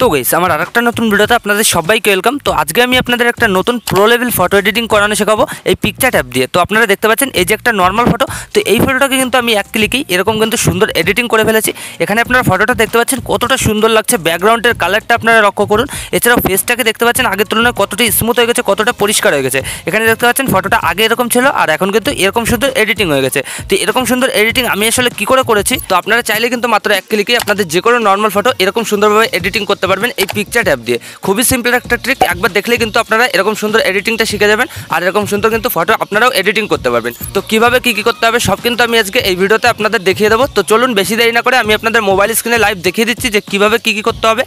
তো গাইস আমার আরেকটা নতুন ভিডিওতে আপনাদের সবাইকে ওয়েলকাম। তো আজকে আমি আপনাদের একটা নতুন প্রো লেভেল ফটো এডিটিং করানো শেখাবো এই পিকচার অ্যাপ দিয়ে। তো আপনারা দেখতে পাচ্ছেন এই যে একটা নর্মাল ফটো, তো এই ফটোটাকে কিন্তু আমি এক ক্লিকেই এরকম কিন্তু সুন্দর এডিটিং করে ফেলেছি। এখানে আপনারা ফটোটা দেখতে পাচ্ছেন কতটা সুন্দর লাগছে, ব্যাকগ্রাউন্ডের কালারটা আপনারা লক্ষ্য করুন। এছাড়াও ফেসটাকে দেখতে পাচ্ছেন আগের তুলনায় কতটা স্মুথ হয়ে গেছে, কতটা পরিষ্কার হয়ে গেছে। এখানে দেখতে পাচ্ছেন ফটোটা আগে এরকম ছিল আর এখন কিন্তু এরকম সুন্দর এডিটিং হয়ে গেছে। তো এরকম সুন্দর এডিটিং আমি আসলে কী করে করেছি, তো আপনারা চাইলে কিন্তু মাত্র এক ক্লিকেই আপনাদের যে কোনো নর্মাল ফটো এরকম সুন্দরভাবে এডিটিং করতে পারবেন এই পিকচার অ্যাপ দিয়ে। খুবই সিম্পল একটা ট্রিক, একবার দেখলেই কিন্তু আপনারা এরকম সুন্দর এডিটিংটা শিখে যাবেন আর এরকম সুন্দর কিন্তু ফটো আপনারাও এডিটিং করতে পারবেন। তো কীভাবে কী করতে হবে সব কিন্তু আমি আজকে এই ভিডিওতে আপনাদের দেখিয়ে দেবো। তো চলুন বেশি দেরি না করে আমি আপনাদের মোবাইল স্ক্রিনে লাইভ দেখিয়ে দিচ্ছি যে কীভাবে কী করতে হবে।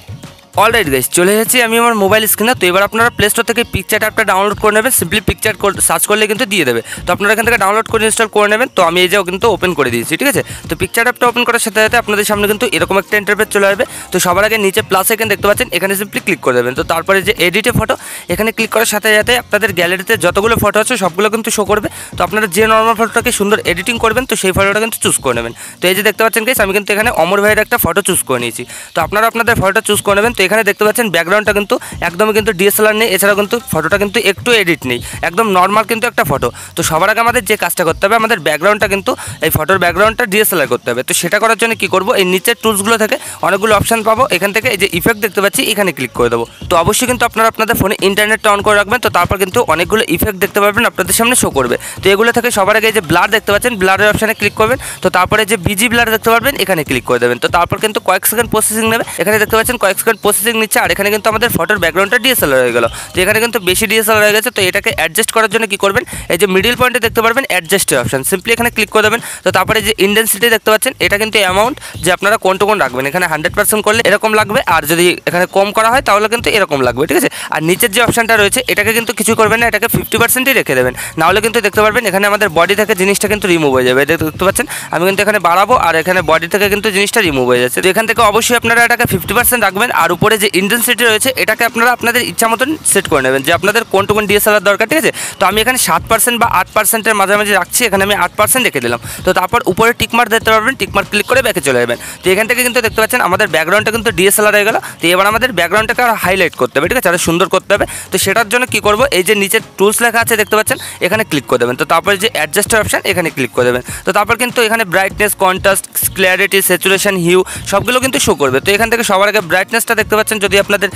অলরাইট গাইস, চলে এসেছি আমি আমার মোবাইল স্ক্রিনে। তো এবার আপনারা প্লে স্টোর থেকে পিকচার অ্যাপটা ডাউনলোড করে নেবেন। সিম্পলি পিকচার সার্চ করলে কিন্তু দিয়ে দেবে। তো আপনারা এখান থেকে ডাউনলোড করে ইনস্টল করে নেবেন। তো আমি এই যে কিন্তু ওপেন করে দিয়েছি, ঠিক আছে। তো পিকচার অ্যাপটা ওপেন করার সাথে সাথে আপনাদের সামনে কিন্তু এরকম একটা ইন্টারফেস চলে আসবে। তো সবার আগে নিচে প্লাস আইকন দেখতে পাচ্ছেন, এখানে সিম্পলি ক্লিক করে দেবেন। তো তারপরে যে এডিটে ফটো, এখানে ক্লিক করার সাথে সাথে আপনাদের গ্যালারিতে যতগুলো ফটো আছে সবগুলো কিন্তু শো করবে। তো আপনারা যে নর্মাল ফটোটাকে সুন্দর এডিটিং করবেন তো সেই ফটোটা কিন্তু চুজ করে নেবেন। তো এই যে দেখতে পাচ্ছেন গাইস, আমি কিন্তু এখানে অমর ভাইয়ের একটা ফটো চুজ করে নিয়েছি। তো আপনারা আপনাদের ফটোটা চুজ করে নেবেন। তো এখানে দেখতে পাচ্ছেন ব্যাকগ্রাউন্ডটা কিন্তু একদমই কিন্তু ডিএসএলআর নেই, এছাড়াও কিন্তু ফটোটা কিন্তু একটু এডিট নেই, একদম নর্মাল কিন্তু একটা ফটো। তো সবার আগে আমাদের যে কাজটা করতে হবে, আমাদের ব্যাকগ্রাউন্ডটা কিন্তু এই ফটোর ব্যাকগ্রাউন্ডটা ডিএসএলআর করতে হবে। তো সেটা করার জন্য কি করব, এই নিচের টুলসগুলো থেকে অনেকগুলো অপশান পাবো। এখান থেকে এই যে ইফেক্ট দেখতে পাচ্ছি এখানে ক্লিক করে দেবো। তো অবশ্যই কিন্তু আপনারা আপনাদের ফোনে ইন্টারনেটটা অন করে রাখবেন। তো তারপর কিন্তু অনেকগুলো ইফেক্ট দেখতে পারবেন আপনাদের সামনে শো করবে। তো এগুলো থেকে সবার আগে এই যে ব্লার দেখতে পাচ্ছেন, ব্লারের অপশানে ক্লিক করবেন। তো তারপরে যে বিজি ব্লার দেখতে পারবেন এখানে ক্লিক করে দেবেন। তো তারপর কিন্তু কয়েক সেকেন্ড প্রসেসিং নেবে। এখানে দেখতে পাচ্ছেন কয়েক সেকেন্ড প্রসেসিং নিচ্ছে আর এখানে কিন্তু আমাদের ফটোর ব্যাকগ্রাউন্ডটা ডিএসএলআর হয়ে গেল। তো এখানে কিন্তু বেশি ডিএসএলআর হয়ে গেছে। তো এটাকে অ্যাডজাস্ট করার জন্য কি করবেন, এই যে মিডিল পয়েন্টে দেখতে পারবেন অ্যাডজাস্টের অপশন, সিম্পলি এখানে ক্লিক করে দেবেন। তো তারপরে যে ইন্টেন্সিটি দেখতে পাচ্ছেন, এটা কিন্তু অ্যামাউন্ট যে আপনারা কোন রাখবেন। এখানে 100% করলে এরকম লাগবে, আর যদি এখানে কম করা হয় তাহলে কিন্তু এরকম লাগবে, ঠিক আছে। আর নিচের যে অপশনটা রয়েছে এটাকে কিন্তু কিছু করবেন না, এটাকে 50%ই রেখে দেবেন। নাহলে কিন্তু দেখতে পারবেন এখানে আমাদের বডি থেকে জিনিসটা কিন্তু রিমুভ হয়ে যাবে। দেখতে পাচ্ছেন আমি কিন্তু এখানে বাড়াবো আর এখানে বডি থেকে কিন্তু জিনিসটা রিমুভ হয়ে যাচ্ছে। তো এখান থেকে অবশ্যই আপনারা এটাকে 50% রাখবেন। আর উপরে যে ইন্টেন্সিটি রয়েছে এটাকে আপনারা আপনাদের ইচ্ছা মতন সেট করে নেবেন যে আপনাদের কোনটুকুন ডিএসএলআর দরকার, ঠিক আছে। তো আমি এখানে 7% বা 8%-এর মাঝামাঝি রাখছি, এখানে আমি 8% রেখে দিলাম। তো তারপর উপরে টিকমার্ক দেখতে পারবেন, টিকমার্ক ক্লিক করে ব্যাকে চলে যাবেন। তো এখান থেকে কিন্তু দেখতে পাচ্ছেন আমাদের ব্যাকগ্রাউন্ডটা কিন্তু ডিএসএলআর হয়ে গেল। তো এবার আমাদের ব্যাকগ্রাউন্ডটাকে আর হাইলাইট করতে হবে, ঠিক আছে, আর সুন্দর করতে হবে। তো সেটার জন্য কি করব, এই যে নিচে টুলস লেখা আছে দেখতে পাচ্ছেন এখানে ক্লিক করে দেবেন। তো তারপরে যে অ্যাডজাস্টের অপশন এখানে ক্লিক করে দেবেন। তো তারপর কিন্তু এখানে brightness, contrast, clarity, saturation, hue সবগুলো কিন্তু শো করবে। তো এখান থেকে সবার আগে ব্রাইটনেসটা দেখতে পাচ্ছেন, যদি আপনাদের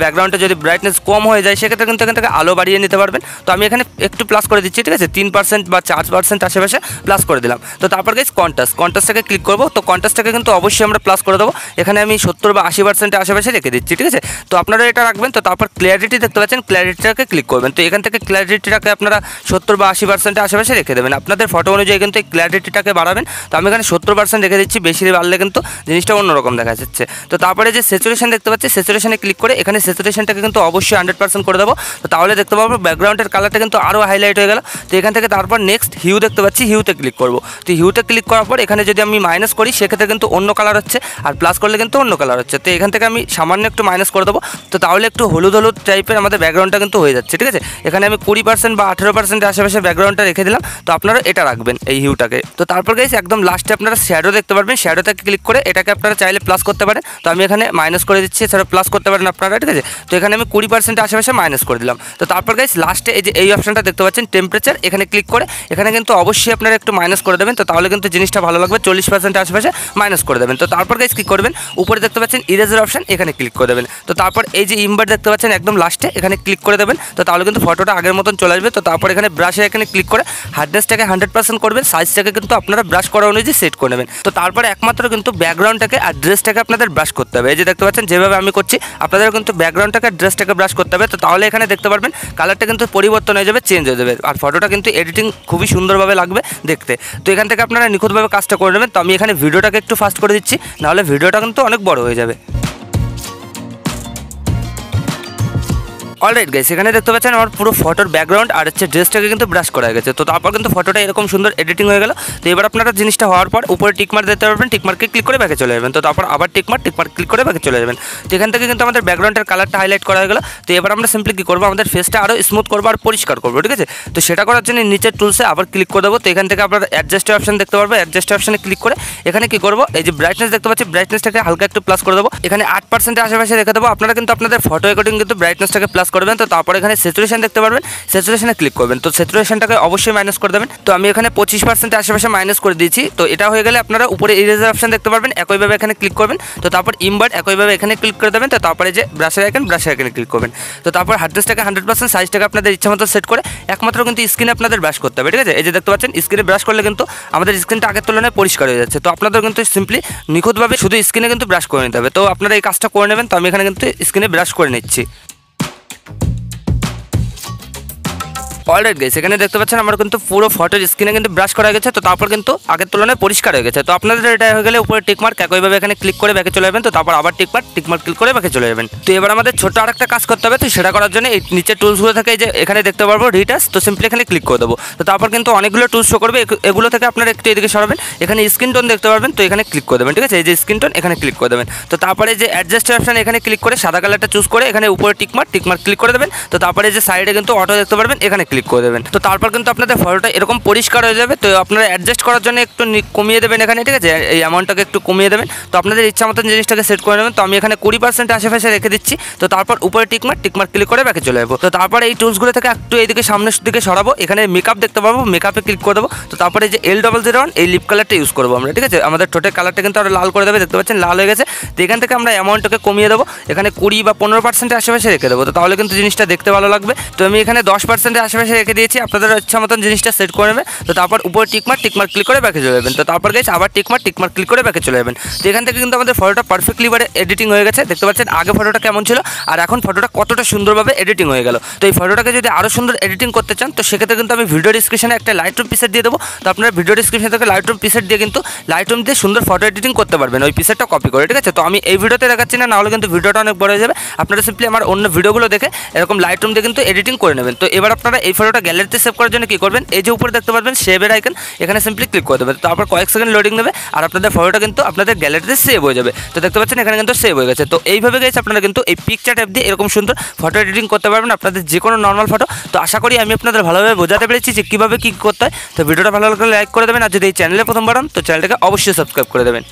ব্যাকগ্রাউন্ডে যদি ব্রাইটনেস কম হয়ে যায় সেক্ষেত্রে কিন্তু এখান থেকে আলো বাড়িয়ে নিতে পারবেন। তো আমি এখানে একটু প্লাস করে দিচ্ছি, ঠিক আছে, 3% বা 4% আশেপাশে প্লাস করে দিলাম। তো তারপর গাইস কন্ট্রাস্টটাকে ক্লিক করবো। তো কন্ট্রাস্টটাকে কিন্তু অবশ্যই আমরা প্লাস করে দেবো। এখানে আমি 70 বা 80% আশেপাশে রেখে দিচ্ছি, ঠিক আছে। তো আপনারা এটা রাখবেন। তো তারপর ক্ল্যারিটি দেখতে পাচ্ছেন, ক্ল্যারিটিটাকে ক্লিক করবেন। তো এখান থেকে ক্ল্যারিটিটাকে আপনারা 70 বা 80% আশেপাশে রেখে দেবেন। আপনাদের ফটো অনুযায়ী কিন্তু এই ক্ল্যারিটিটাকে বাড়াবেন। তো আমি এখানে 70% রেখে দিচ্ছি, বেশি বাড়লে কিন্তু জিনিসটা অন্যরকম দেখা যাচ্ছে। তো তারপরে যে স্যাচুরেশন দেখতে পাচ্ছি, স্যাচুরেশনে ক্লিক করে এখানে স্যাচুরেশনটাকে কিন্তু অবশ্যই 100% করে দেবো। তো তাহলে দেখতে পাবো ব্যাকগ্রাউন্ডের কালারটা কিন্তু আরও হাইলাইট হয়ে গেল। তো এখান থেকে তারপর নেক্সট হিউ দেখতে পাচ্ছি, হিউতে ক্লিক করবো। তো হিউতে ক্লিক করার পর এখানে যদি আমি মাইনাস করি সেক্ষেত্রে কিন্তু অন্য কালার হচ্ছে, আর প্লাস করলে কিন্তু অন্য কালার হচ্ছে। তো এখান থেকে আমি সামান্য একটু মাইনাস করে দেবো। তো তাহলে একটু হলুদ হলুদ টাইপের আমাদের ব্যাকগ্রাউন্ডটা কিন্তু হয়ে যাচ্ছে, ঠিক আছে। এখানে আমি 20% বা 18% আশেপাশে ব্যাকগ্রাউন্ডটা রেখে দিলাম। তো আপনারা এটা রাখবেন এই হিউটাকে। তো তারপর গাইস একদম লাস্টে আপনারা শ্যাডো দেখতে পারবেন, শ্যাডোটাকে ক্লিক করে এটাকে আপনারা চাইলে প্লাস করতে পারেন। তো আমি এখানে মাইনাস করে দিচ্ছি, এছাড়া প্লাস করতে পারেন আপনারা, ঠিক আছে। তো এখানে আমি 20% আশেপাশে মাইনাস করে দিলাম। তো তারপর গাইস লাস্টে এই যে এই অপশনটা দেখতে পাচ্ছেন টেম্পারেচার, এখানে ক্লিক করে এখানে কিন্তু অবশ্যই আপনারা একটু মাইনাস করে দেবেন। তো তাহলে কিন্তু জিনিসটা ভালো লাগবে, 40% আশেপাশে মাইনাস করে দেবেন। তো তারপর গাইস কি করবেন, উপরে দেখতে পাচ্ছেন ইরেজার অপশন, এখানে ক্লিক করে দেবেন। তো তারপর এই যে ইমবার্ট দেখতে পাচ্ছেন একদম লাস্টে, এখানে ক্লিক করে দেবেন। তো তাহলে কিন্তু ফটোটা আগের মতন চলে আসবে। তো তারপর এখানে ব্রাশে এখানে ক্লিক করে হার্ডনেসটাকে 100% করবেন, সাইজটাকে কিন্তু আপনারা ব্রাশ করা অনুযায়ী সেট করে নেবেন। তো তারপরে একমাত্র কিন্তু ব্যাকগ্রাউন্ডটাকে আর ড্রেসটাকে আপনাদের ব্রাশ করতে হবে। এই যে দেখতে পাচ্ছেন যেভাবে আমি করছি আপনাদের কিন্তু ব্যাকগ্রাউন্ডটাকে ড্রেসটাকে ব্রাশ করতে হবে। তো তাহলে এখানে দেখতে পারবেন কালারটা কিন্তু পরিবর্তন হয়ে যাবে, চেঞ্জ হয়ে যাবে, আর ফটোটা কিন্তু এডিটিং খুবই সুন্দরভাবে লাগবে দেখতে। তো এখান থেকে আপনারা নিখুঁতভাবে কাজটা করে নেবেন। তো আমি এখানে ভিডিওটাকে একটু ফাস্ট করে দিচ্ছি, নাহলে ভিডিওটা কিন্তু অনেক বড় হয়ে যাবে। অলরাইট গাইস, এখানে দেখতে পাচ্ছেন আমার পুরো ফটোর ব্যাকগ্রাউন্ড আর হচ্ছে ড্রেসটাকে কিন্তু ব্রাশ করা গেছে। তো তারপর কিন্তু ফটোটা এরকম সুন্দর এডিটিং হয়ে গেল। তো এবার আপনারা জিনিসটা হওয়ার পর উপরে টিকমার্ক দিতে পারবেন, টিকমার্কে ক্লিক করে ব্যাকে চলে যাবেন। তো তারপর আবার টিকমার্ক ক্লিক করে ব্যাকে চলে যাবেন। তো এখান থেকে কিন্তু আমাদের ব্যাকগ্রাউন্ডের কালারটা হাইলাইট করা হয়ে গেল। তো এবার আমরা সিম্পলি কী করবো, আমাদের ফেসটা আরও স্মুথ করবো আর পরিষ্কার করবো, ঠিক আছে। তো সেটা করার জন্য নিচের টুলসে আবার ক্লিক করে দেবো। তো এখান থেকে আপনারা অ্যাডজাস্ট অপশন দেখতে পারবো, অ্যাডজাস্ট অপশনে ক্লিক করে এখানে কী করবো, এই যে ব্রাইটনেস দেখতে পাচ্ছি, ব্রাইটনেসটাকে হালকা একটু প্লাস করে দেবো। এখানে 8% আশেপাশে রেখে দেবো। আপনারা কিন্তু আপনাদের ফটো অ্যাকর্ডিং কিন্তু ব্রাইটনেসটাকে প্লাস করবেন। তো তারপর এখানে স্যাচুরেশন দেখতে পারবেন, স্যাচুরেশনে ক্লিক করবেন। তো স্যাচুরেশনটাকে অবশ্যই মাইনাস করে দেবেন। তো আমি এখানে 25% আশেপাশে মাইনাস করে দিয়েছি। তো এটা হয়ে গেলে আপনারা উপরে ইরেজার অপশন দেখতে পারবেন, একইভাবে এখানে ক্লিক করবেন। তো তারপর ইনভার্ট একইভাবে এখানে ক্লিক করে দেবেন। তো তারপরে যে ব্রাশের আইকনে ক্লিক করবেন। তো তারপর হার্ডনেসটাকে 100%, সাইজটাকে আপনাদের ইচ্ছা মতো সেট করে একমাত্র কিন্তু স্ক্রিনে আপনাদের ব্রাশ করতে হবে, ঠিক আছে। এই যে দেখতে পাচ্ছেন স্ক্রিনে ব্রাশ করলে কিন্তু আমাদের স্ক্রিনটা আগের তুলনায় পরিষ্কার হয়ে যাচ্ছে। তো আপনাদের কিন্তু সিম্পলি নিখুঁতভাবে শুধু স্ক্রিনে কিন্তু ব্রাশ করে নিতে হবে। তো আপনারা এই কাজটা করে নেবেন। তো আমি এখানে কিন্তু স্ক্রিনে ব্রাশ করে নিচ্ছি। অলরাইট গাইস, এখানে দেখতে পাচ্ছেন আমার কিন্তু পুরো ফটোর স্ক্রিনে কিন্তু ব্রাশ করা গেছে। তো তারপর কিন্তু আগের তুলনায় পরিষ্কার হয়ে গেছে। তো আপনাদের এটা হয়ে গেলে উপরে টিকমার্ক একইভাবে এখানে ক্লিক করে ব্যাকে চলে যাবেন। তো তারপর আবার টিকমার্ক ক্লিক করে ব্যাকে চলে যাবেন। তো এবার আমাদের ছোট আরেকটা কাজ করতে হবে। তো সেটা করার জন্য এই নিচের টুলসগুলো থেকে যে এখানে দেখতে পারবো রিটাচ, তো সিম্পলি এখানে ক্লিক করে দেবো। তো তারপর কিন্তু অনেকগুলো টুলস শো করবে, এগুলো থেকে আপনারা একটু এদিকে সরাবেন। এখানে স্ক্রিন টোন দেখতে পারবেন, তো এখানে ক্লিক করে দেবেন, ঠিক আছে। এই যে স্ক্রিন টোন এখানে ক্লিক করে দেবেন। তো তারপরে যে অ্যাডজাস্ট অপশন এখানে ক্লিক করে সাদা কালারটা চুজ করে এখানে উপরে টিকমার্ক ক্লিক করে দেবেন। তো তারপরে যে সাইডে কিন্তু অটো দেখতে পারবেন, এখানে ক্লিক করে দেবেন। তো তারপর কিন্তু আপনাদের ফটোটা এরকম পরিষ্কার হয়ে যাবে। তো আপনারা অ্যাডজাস্ট করার জন্য একটু কমিয়ে দেবেন এখানে, ঠিক আছে। এই অ্যামাউন্টটাকে একটু কমিয়ে দেবেন। তো আপনাদের ইচ্ছা মতন জিনিসটাকে সেট করে নেবেন। তো আমি এখানে 20% আশেপাশে রেখে দিচ্ছি। তো তারপর উপরে টিকমার্ক ক্লিক করে ব্যাকে চলে যাবো। তো তারপরে এই টুলসগুলো থেকে একটু এইদিকে সামনের দিকে সরাবো। এখানে মেকআপ দেখতে পাবো, মেকআপে ক্লিক করে দেবো। তো তারপরে যে L001 এই লিপ কালারটা ইউজ করবো আমরা, ঠিক আছে। আমাদের টোটাল কালারটা কিন্তু আরও লাল করে দেবে, দেখতে পাচ্ছেন লাল হয়ে গেছে। তো এখান থেকে আমরা অ্যামাউন্টটাকে কমিয়ে দেবো, এখানে 20 বা 15% আশেপাশে রেখে দেবো। তো তাহলে কিন্তু জিনিসটা দেখতে ভালো লাগবে। তো আমি এখানে 10% আশেপাশে রেখে দিয়েছি। আপনাদের ইচ্ছা মতন জিনিসটা সেট করে নেবে। তো তারপর উপরে টিকমার্ক ক্লিক করে ব্যাকে চলে যাবেন। তো তারপর গেছে আবার টিকমার্ক ক্লিক করে ব্যাকে চলে যাবেন। তো এখান থেকে কিন্তু আমাদের ফটোটা পারফেক্টলি এডিটিং হয়ে গেছে। দেখতে পাচ্ছেন আগে ফটোটা কেমন ছিল আর এখন ফটোটা কতটা সুন্দরভাবে এডিটিং হয়ে গেল। তো এই ফটোটাকে যদি আরও সুন্দর এডিটিং করতে চান, তো সেক্ষেত্রে কিন্তু আমি ভিডিও ডিসক্রিপশনে একটা লাইটরুম প্রিসেট দিয়ে দেবো। তো আপনারা ভিডিও ডিসক্রিপশন থেকে লাইটরুম প্রিসেট দিয়ে কিন্তু লাইটরুম দিয়ে সুন্দর ফটো এডিটিং করতে পারবেন, ওই প্রিসেটটা কপি করে, ঠিক আছে। তো আমি এই ভিডিওতে দেখাচ্ছি না, নাহলে কিন্তু ভিডিওটা অনেক বড় হয়ে যাবে। আপনারা সিম্পলি আমার অন্য ভিডিওগুলো দেখে এরকম লাইটরুম দিয়ে কিন্তু এডিটিং করে নেবেন। তো এবার আপনারা এই ফটোটা গ্যালারিতে সেভ করার জন্য কী করবেন, এই যে উপরে দেখতে পারবেন সেভের আইকন, এখানে সিম্পলি ক্লিক করে দেবেন। তারপর কয়েক সেকেন্ড লোডিং নেবে আর আপনাদের ফটোটা কিন্তু আপনাদের গ্যালারিতে সেভ হয়ে যাবে। তো দেখতে পাচ্ছেন এখানে কিন্তু সেভ হয়ে গেছে। তো এইভাবে গেছে আপনারা কিন্তু এই পিকচার অ্যাপ দিয়ে এরকম সুন্দর ফটো এডিটিং করতে পারবেন আপনাদের যে কোনো নর্মাল ফটো। তো আশা করি আমি আপনাদের ভালোভাবে বোঝাতে পেরেছি যে কীভাবে কী করতে হয়। তো ভিডিওটা ভালো লাগলে লাইক করে দেবেন, আর যদি এই চ্যানেলে প্রথমবার হন তো চ্যানেলটাকে অবশ্যই সাবস্ক্রাইব করে দেবেন।